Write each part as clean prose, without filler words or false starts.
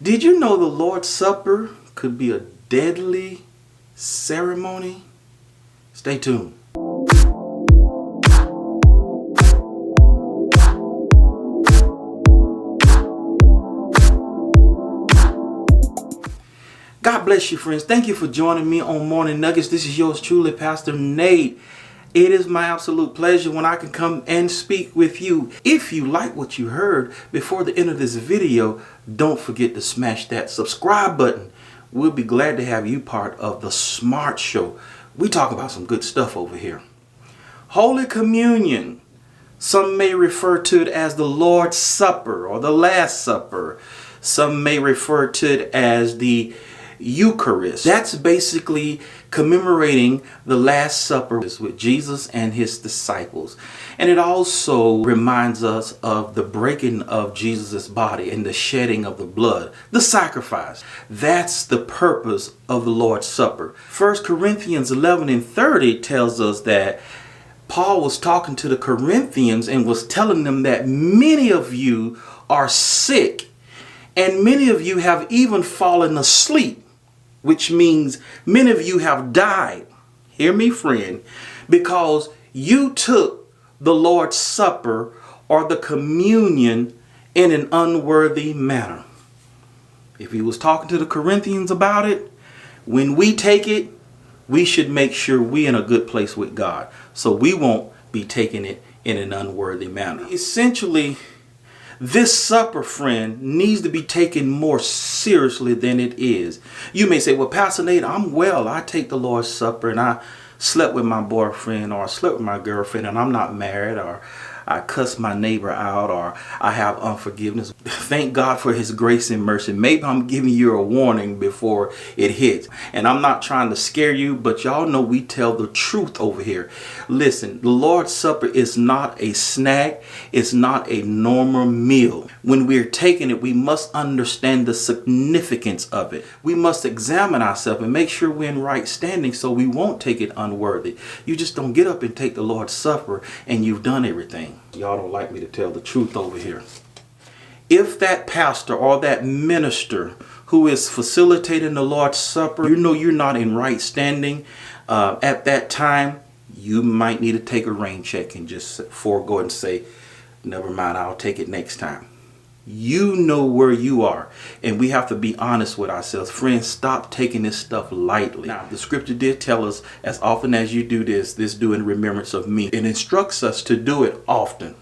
Did you know the Lord's Supper could be a deadly ceremony? Stay tuned. God bless you, friends. Thank you for joining me on Morning Nuggets. This is yours truly, Pastor Nate. It is my absolute pleasure when I can come and speak with you. If you like what you heard before the end of this video, don't forget to smash that subscribe button. We'll be glad to have you part of the Smart Show. We talk about some good stuff over here. Holy Communion. Some may refer to it as the Lord's Supper or the Last Supper. Some may refer to it as the Eucharist. That's basically commemorating the Last Supper with Jesus and his disciples. And it also reminds us of the breaking of Jesus' body and the shedding of the blood, the sacrifice. That's the purpose of the Lord's Supper. 1 Corinthians 11:30 tells us that Paul was talking to the Corinthians and was telling them that many of you are sick and many of you have even fallen asleep, which means many of you have died. Hear me, friend, because you took the Lord's Supper or the communion in an unworthy manner. If he was talking to the Corinthians about it, when we take it, we should make sure we're in a good place with God, so we won't be taking it in an unworthy manner. Essentially, this supper, friend, needs to be taken more seriously than it is. You may say, well, Pastor Nate, I'm well. I take the Lord's Supper and I slept with my boyfriend or I slept with my girlfriend and I'm not married, or I cuss my neighbor out, or I have unforgiveness. Thank God for his grace and mercy. Maybe I'm giving you a warning before it hits. And I'm not trying to scare you, but y'all know we tell the truth over here. Listen, the Lord's Supper is not a snack. It's not a normal meal. When we're taking it, we must understand the significance of it. We must examine ourselves and make sure we're in right standing so we won't take it unworthy. You just don't get up and take the Lord's Supper and you've done everything. Y'all don't like me to tell the truth over here. If that pastor or that minister who is facilitating the Lord's Supper, you know you're not in right standing at that time, you might need to take a rain check and just forego and say, never mind, I'll take it next time. You know where you are, and we have to be honest with ourselves. Friends, stop taking this stuff lightly. Now, the scripture did tell us, as often as you do this do in remembrance of me. It instructs us to do it often.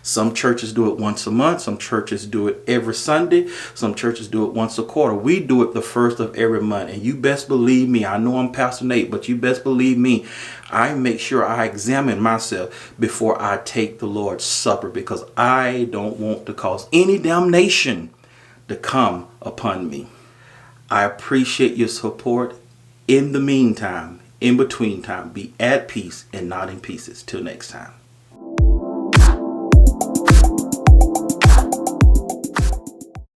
Some churches do it once a month. Some churches do it every Sunday. Some churches do it once a quarter. We do it the first of every month. And you best believe me, I know I'm Pastor Nate, but you best believe me, I make sure I examine myself before I take the Lord's Supper, because I don't want to cause any damnation to come upon me. I appreciate your support. In the meantime, in between time, be at peace and not in pieces. Till next time.